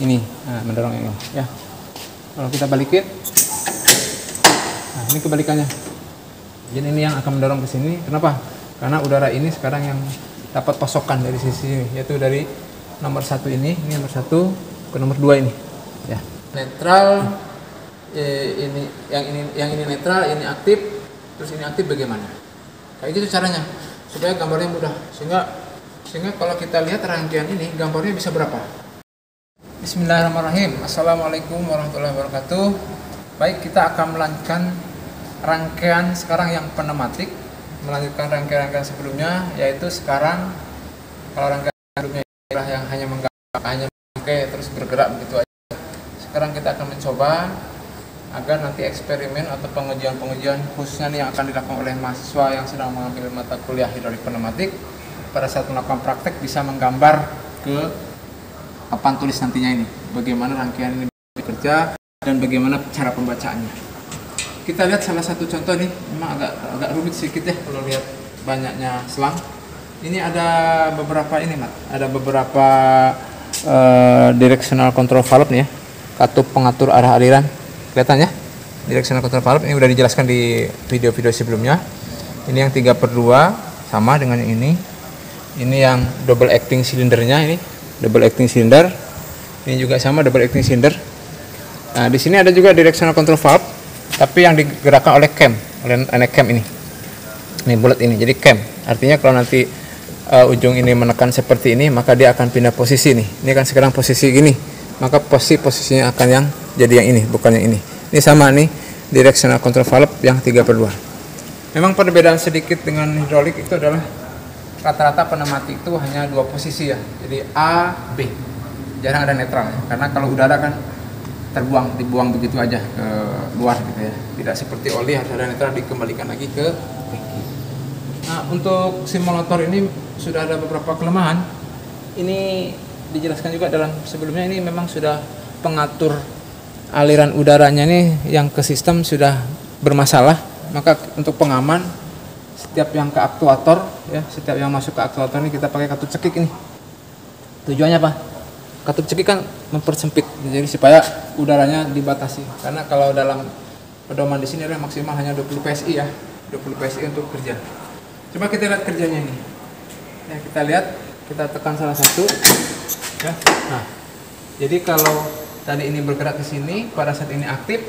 ini, nah, mendorong yang ini ya. Kalau kita balikin, nah ini kebalikannya. Jadi ini yang akan mendorong ke sini. Kenapa? Karena udara ini sekarang yang dapat pasokan dari sisi ini, yaitu dari nomor 1 ini nomor 1 ke nomor 2 ini ya. Netral, yang ini netral, ini aktif, terus ini aktif bagaimana? Kayak gitu caranya supaya gambarnya mudah, sehingga kalau kita lihat rangkaian ini gambarnya bisa berapa. Bismillahirrahmanirrahim. Assalamualaikum warahmatullahi wabarakatuh. Baik, kita akan melanjutkan rangkaian sekarang yang pneumatik, melanjutkan rangkaian sebelumnya, yaitu sekarang kalau rangkaian sebelumnya yang hanya mengangkai terus bergerak begitu aja. Sekarang kita akan mencoba agar nanti eksperimen atau pengujian khususnya yang akan dilakukan oleh mahasiswa yang sedang mengambil mata kuliah hidrolik pneumatik, pada saat melakukan praktek bisa menggambar ke papan tulis nantinya ini, bagaimana rangkaian ini bekerja dan bagaimana cara pembacaannya. Kita lihat salah satu contoh nih, memang agak rumit sedikit ya kalau lihat banyaknya selang. Ini ada beberapa ini, Mat. Ada beberapa directional control valve nih ya, katup pengatur arah aliran. Kelihatan ya? Directional control valve ini udah dijelaskan di video-video sebelumnya. Ini yang 3/2 sama dengan yang ini. Ini yang double acting silindernya, ini double acting cylinder. Ini juga sama double acting cylinder. Nah, di sini ada juga directional control valve, tapi yang digerakkan oleh cam, oleh cam ini. Ini bulat ini, jadi cam. Artinya kalau nanti ujung ini menekan seperti ini, maka dia akan pindah posisi nih. Ini kan sekarang posisi gini, maka posisinya akan yang jadi yang ini, bukan yang ini. Ini sama nih, directional control valve yang 3/2. Memang perbedaan sedikit dengan hidrolik itu adalah rata-rata pneumatik itu hanya 2 posisi ya. Jadi A, B. Jarang ada netral ya. Karena kalau udara kan dibuang begitu aja ke luar gitu ya. Tidak seperti oli harus ada netral, dikembalikan lagi ke tangki. Nah, untuk simulator ini sudah ada beberapa kelemahan. Ini dijelaskan juga dalam sebelumnya, ini memang sudah pengatur aliran udaranya ini yang ke sistem sudah bermasalah. Maka untuk pengaman, setiap yang ke aktuator ya, setiap yang masuk ke aktuator ini kita pakai katup cekik ini. Tujuannya apa? Katup cekik kan mempersempit, jadi supaya udaranya dibatasi. Karena kalau dalam pedoman di sini adalah maksimal hanya 20 PSI ya, 20 PSI untuk kerja. Coba kita lihat kerjanya ini. Ya, kita lihat, kita tekan salah satu. Ya. Nah, jadi kalau tadi ini bergerak ke sini, pada saat ini aktif,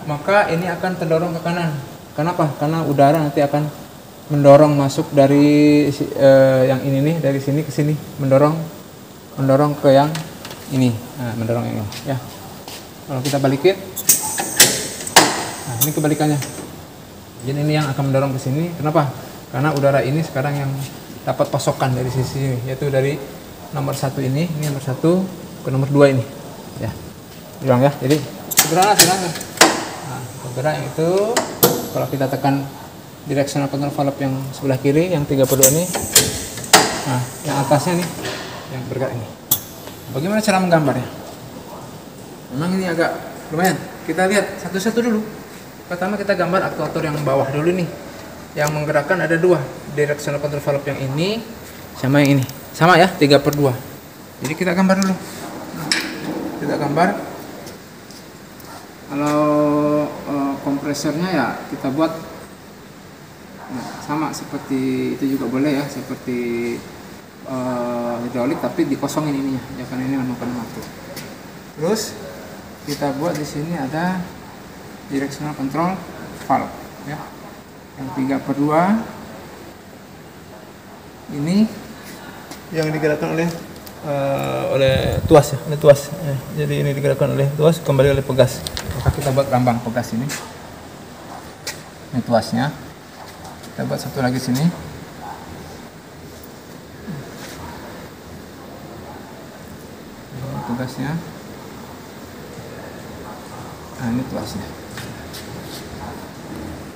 maka ini akan terdorong ke kanan. Kenapa? Karena udara nanti akan mendorong masuk dari yang ini nih, dari sini ke sini, mendorong ke yang ini. Nah, mendorong yang ini ya. Kalau kita balikin, nah ini kebalikannya. Jadi ini yang akan mendorong ke sini. Kenapa? Karena udara ini sekarang yang dapat pasokan dari sisi ini, yaitu dari nomor 1 ini nomor 1 ke nomor 2 ini ya. Bilang ya. Jadi sederhana. Nah, bergerak yang itu kalau kita tekan directional control valve yang sebelah kiri yang 3/2 ini, nah yang atasnya nih yang bergerak ini. Bagaimana cara menggambarnya? Memang ini agak lumayan. Kita lihat satu-satu dulu. Pertama kita gambar aktuator yang bawah dulu nih. Yang menggerakkan ada 2, directional control valve yang ini sama yang ini. Sama ya, 3/2. Jadi kita gambar dulu. Nah, kita gambar. Kalau kompresornya ya kita buat sama seperti itu juga boleh ya, seperti hidrolik, tapi dikosongin ininya ya, karena ini memang pneumatik. Terus kita buat di sini ada directional control valve ya, yang 3/2 ini yang digerakkan oleh tuas ya, oleh tuas ya. Jadi ini digerakkan oleh tuas, kembali oleh pegas. Maka kita buat lambang pegas ini tuasnya. Kita buat satu lagi sini. Ini tugasnya. Nah, ini tuasnya.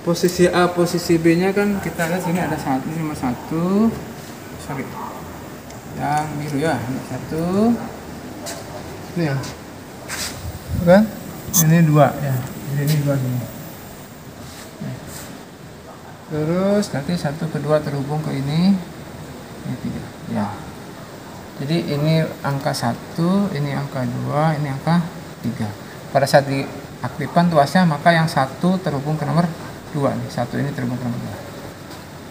Posisi A, posisi B nya kan kita lihat sini ada nomor 1. Sorry. Yang biru ya, nomor 1. Ini ya. Kan? Ini 2 ya. Jadi ini 2 gini. Terus nanti 1 ke 2 terhubung ke ini 3 ya. Jadi ini angka 1, ini angka 2, ini angka 3. Pada saat diaktifkan tuasnya, maka yang 1 terhubung ke nomor 2 nih. 1 ini terhubung ke nomor 2.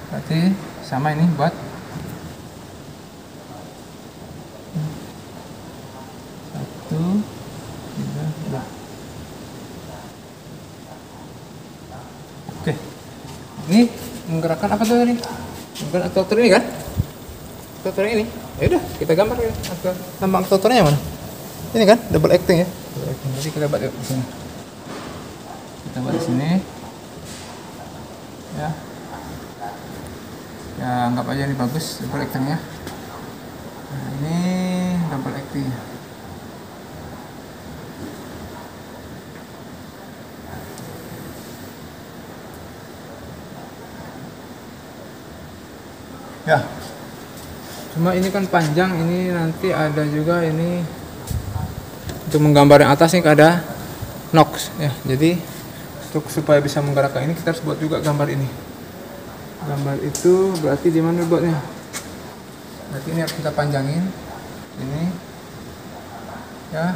Berarti sama ini buat 1, 3, 2. Oke. Ini menggerakkan apa tuh tadi? Menggerakkan aktuator ini kan? Aktuator ini. Ya udah, kita gambar ya. Nama aktuatornya mana? Ini kan double acting ya. Double acting. Jadi kita buat di sini. Kita buat di sini. Ya. Ya, anggap aja ini bagus double actingnya. Nah, ini double acting. Ya. Cuma ini kan panjang, ini nanti ada juga ini untuk menggambar yang atas nih ada Knox ya. Jadi supaya bisa menggerakkan ini kita harus buat juga gambar ini. Gambar itu berarti di mana buatnya? Berarti ini harus kita panjangin ini ya.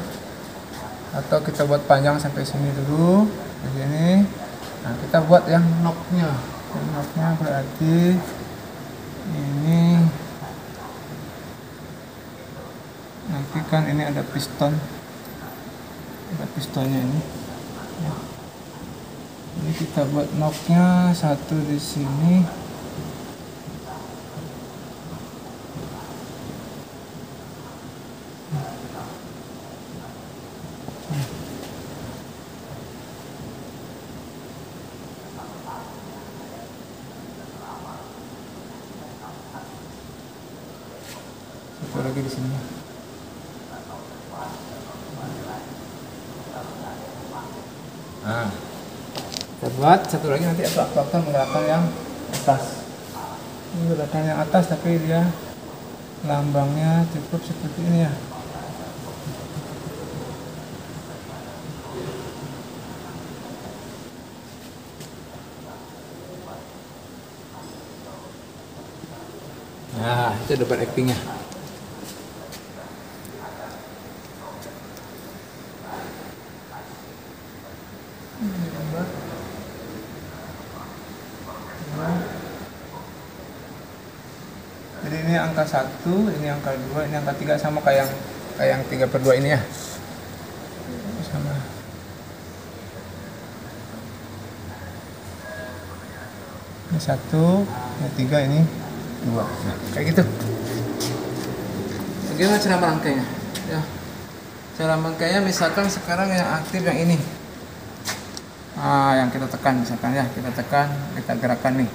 Atau kita buat panjang sampai sini dulu begini. Nah, kita buat yang knocknya. Yang knocknya berarti ini nanti kan ini ada pistonnya ini ya. Ini kita buat knocknya 1 di sini. Satu lagi di sini. Nah, kita buat satu lagi nanti aktuator menggerakkan yang atas. Ini menggerakkan yang atas tapi dia lambangnya cukup seperti ini ya. Nah, itu double actingnya. Jadi ini angka 1, ini angka 2, ini angka 3 sama kayak yang 3/2 ini ya. Sama. Ini 1, ini 3, ini 2. Nah, kayak gitu. Bagaimana cara merangkainya? Ya. Cara merangkainya misalkan sekarang yang aktif yang ini. Yang kita tekan misalkan ya, kita tekan, kita gerakkan nih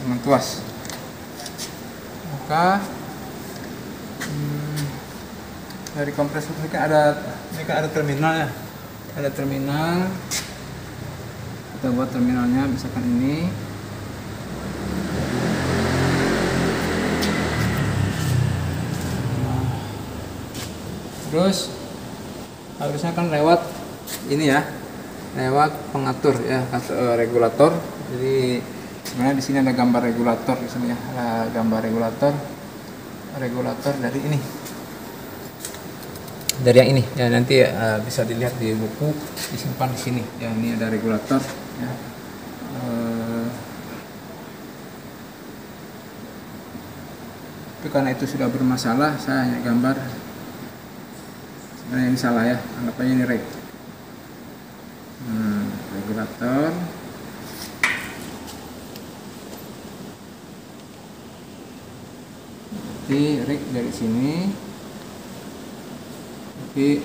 dengan tuas. Maka dari kompresor ini kan ada terminal ya, ada terminal. Kita buat terminalnya misalkan ini. Terus harusnya kan lewat ini ya, lewat pengatur ya, regulator. Jadi sebenarnya di sini ada gambar regulator di sini ya, ada gambar regulator dari ini, dari yang ini ya. Nanti bisa dilihat di buku, disimpan di sini ya. Ini ada regulator ya. Tapi karena itu sudah bermasalah, saya hanya gambar. Sebenarnya ini salah ya, anggap aja ini reg. Regulator. Jadi rig dari sini, tapi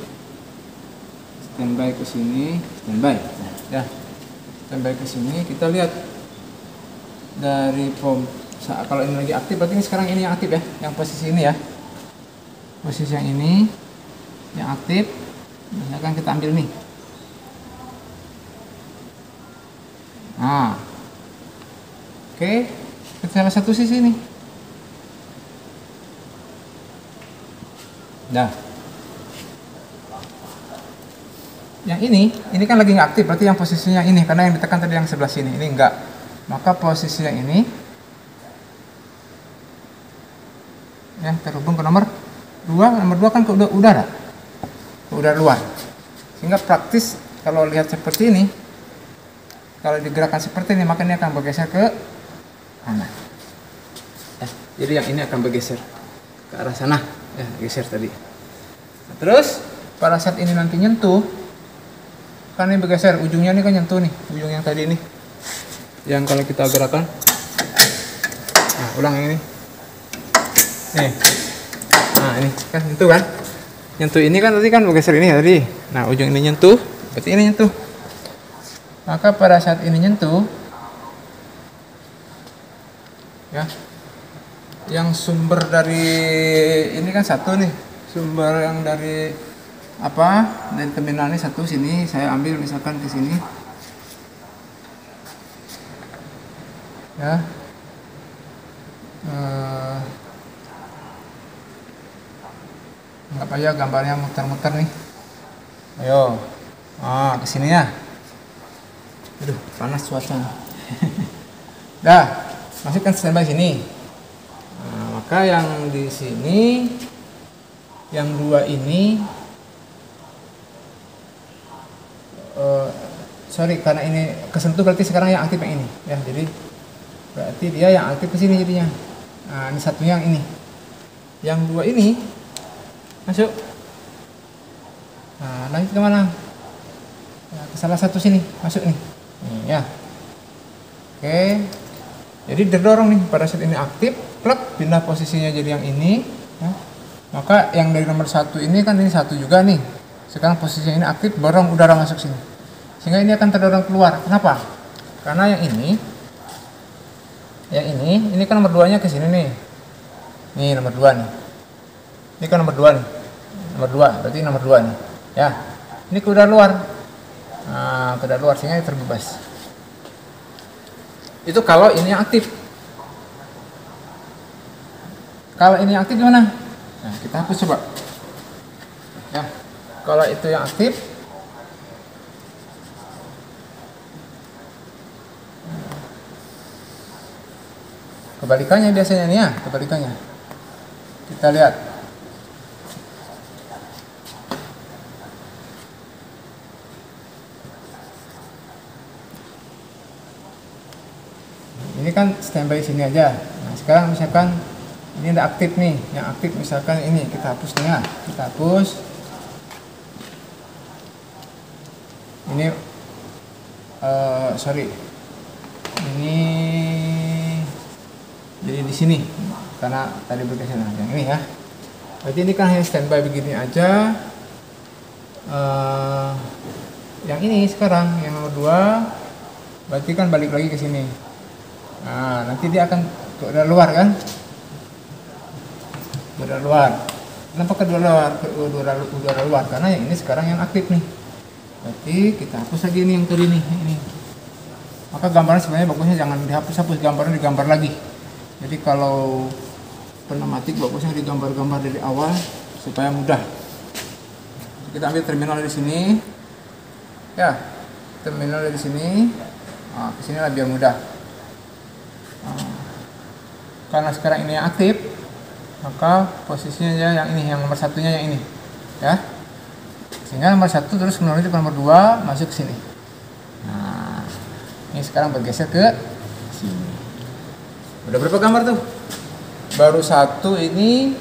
standby ke sini, standby ya, standby ke sini. Kita lihat dari kalau ini lagi aktif, berarti ini sekarang ini yang aktif ya, yang posisi ini ya, posisi yang ini yang aktif. Misalkan kita ambil nih, nah oke, kita salah satu sisi nih. Nah, yang ini kan lagi nggak aktif, berarti yang posisinya ini, karena yang ditekan tadi yang sebelah sini, ini enggak. Maka posisi yang ini ya terhubung ke nomor nomor 2 kan ke udara luar, sehingga praktis kalau lihat seperti ini, kalau digerakkan seperti ini, maka ini akan bergeser ke kanan. Ya, jadi yang ini akan bergeser ke arah sana, ya, geser tadi. Nah, terus pada saat ini nanti nyentuh, kan ini bergeser, ujungnya ini kan nyentuh nih, ujung yang tadi ini, yang kalau kita gerakkan, nah ulang yang ini, nih, nah ini kan nyentuh kan, nyentuh ini kan tadi kan bergeser ini ya tadi, nah ujung ini nyentuh, berarti ini nyentuh, maka pada saat ini nyentuh, ya, yang sumber dari ini kan satu nih, sumber yang dari apa, dari terminal ini satu, sini saya ambil misalkan ke sini, ya, anggap aja gambarnya muter-muter nih, ayo, ke sini ya, aduh panas cuacanya, dah, masukkan standby sini. Nah, maka yang di sini, yang 2 ini, sorry, karena ini kesentuh berarti sekarang yang aktif yang ini, ya, jadi berarti dia yang aktif ke sini jadinya. Nah, ini satunya yang ini, yang 2 ini masuk. Nah, lanjut kemana? Nah, ke salah satu sini masuk nih, ya. Oke, jadi terdorong nih pada saat ini aktif, plug, pindah posisinya jadi yang ini, ya. Maka yang dari nomor 1 ini kan ini 1 juga nih, sekarang posisinya ini aktif, dorong udara masuk sini, sehingga ini akan terdorong keluar. Kenapa? Karena yang ini kan nomor 2 nya ke sini nih, nomor 2 nih, ini kan nomor 2 nih, nomor 2 berarti nomor 2 nih, ya, ini ke udara luar. Nah, ke udara luar, sehingga terbebas. Itu kalau ini yang aktif. Kalau ini yang aktif gimana? Nah, kita hapus coba, ya. Kalau itu yang aktif, kebalikannya biasanya nih, ya, kebalikannya. Kita lihat. Ini kan standby sini aja. Nah, sekarang misalkan ini ada aktif nih, yang aktif misalkan ini, kita hapus nih, ya, kita hapus. Ini sorry, ini jadi di sini karena tadi bergeser yang ini, ya. Berarti ini kan hanya standby begini aja. Yang ini sekarang yang nomor 2 berarti kan balik lagi ke sini. Nah, nanti dia akan ke udara luar kan? Udara luar. Kenapa ke udara luar? Karena yang ini sekarang yang aktif nih. Berarti kita hapus lagi ini yang tadi nih, ini. Maka gambarnya sebenarnya bagusnya jangan dihapus-hapus, gambarnya digambar lagi. Jadi kalau pneumatik bagusnya digambar-gambar dari awal supaya mudah. Kita ambil terminal dari sini, ya, terminal dari sini, nah, ke sini lah biar mudah. Nah, karena sekarang ini yang aktif, maka posisinya yang ini, yang nomor 1-nya yang ini, ya. Sehingga nomor 1 terus menuju ke nomor 2 masuk ke sini. Nah, ini sekarang bergeser ke sini. Udah berapa gambar tuh? Baru 1 ini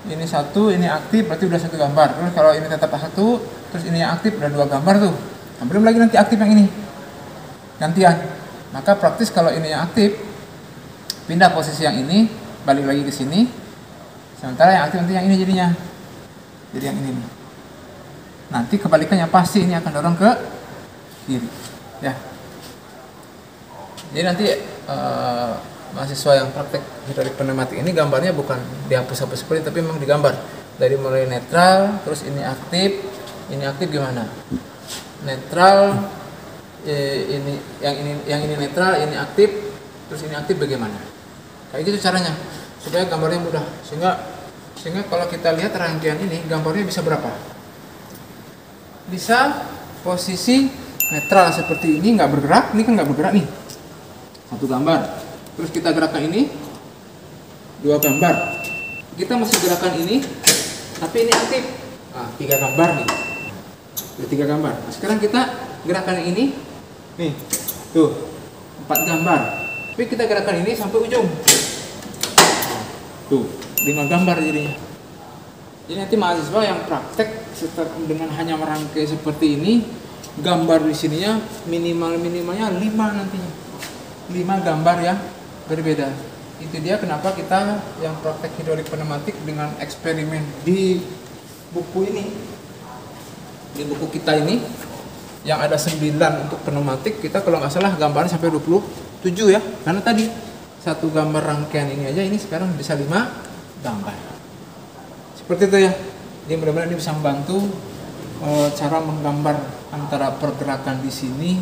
1, ini aktif, berarti udah 1 gambar. Terus kalau ini tetap 1, terus ini yang aktif, udah 2 gambar tuh. Nah, belum lagi nanti aktif yang ini, gantian. Maka praktis kalau ini yang aktif, pindah posisi yang ini, balik lagi ke sini. Sementara yang aktif nanti yang ini jadinya, jadi yang ini nih. Nanti kebalikannya pasti ini akan dorong ke kiri, ya. Jadi nanti mahasiswa yang praktek hidrolik pneumatik ini gambarnya bukan dihapus-hapus seperti, tapi memang digambar dari mulai netral, terus ini aktif gimana? Netral, ini yang ini netral, ini aktif, terus ini aktif bagaimana? Kayak gitu caranya supaya gambarnya mudah, sehingga kalau kita lihat rangkaian ini gambarnya bisa berapa? Bisa posisi netral seperti ini, nggak bergerak, ini kan nggak bergerak nih, 1 gambar. Terus kita gerakan ini 2 gambar. Kita masih gerakan ini tapi ini aktif. Nah, 3 gambar nih. Ada 3 gambar. Nah, sekarang kita gerakan ini, nih, tuh 4 gambar. Tapi kita gerakan ini sampai ujung. Tuh, 5 gambar jadinya. Jadi nanti mahasiswa yang praktek dengan hanya merangkai seperti ini, gambar di sininya minimalnya 5 nantinya. 5 gambar yang berbeda. Itu dia kenapa kita yang praktek hidrolik pneumatik dengan eksperimen di buku ini, di buku kita ini yang ada 9 untuk pneumatik, kita kalau nggak salah gambarnya sampai 27 ya, karena tadi satu gambar rangkaian ini aja, ini sekarang bisa 5 gambar seperti itu ya. Jadi mudah-mudahan ini bisa membantu cara menggambar antara pergerakan di sini,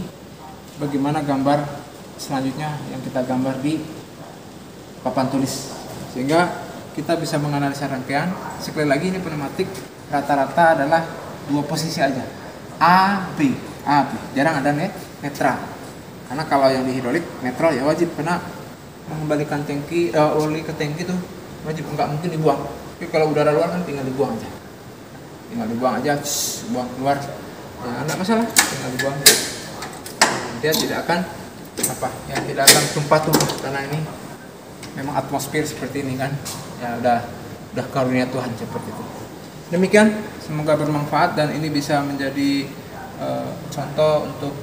bagaimana gambar selanjutnya yang kita gambar di papan tulis, sehingga kita bisa menganalisa rangkaian. Sekali lagi ini pneumatik rata-rata adalah 2 posisi aja, A, B, jarang ada netral. Karena kalau yang di hidrolik netral ya wajib, karena mengembalikan tangki oli ke tangki itu wajib, nggak mungkin dibuang. Tapi kalau udara luar kan tinggal dibuang aja, buang keluar, ya nggak masalah, tinggal dibuang. Dia tidak akan tidak akan tumpah-tumpah, karena ini memang atmosfer seperti ini kan, ya udah karunia Tuhan seperti itu. Demikian, semoga bermanfaat dan ini bisa menjadi contoh untuk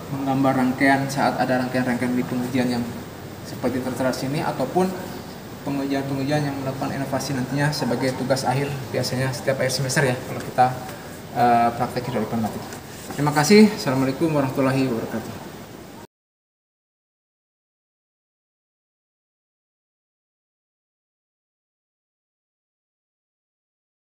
menggambar rangkaian saat ada rangkaian-rangkaian di pengujian yang seperti tertera sini, ataupun pengujian-pengujian yang melakukan inovasi nantinya sebagai tugas akhir, biasanya setiap akhir semester ya kalau kita praktek hidrolik pneumatik. Terima kasih. Assalamualaikum warahmatullahi wabarakatuh.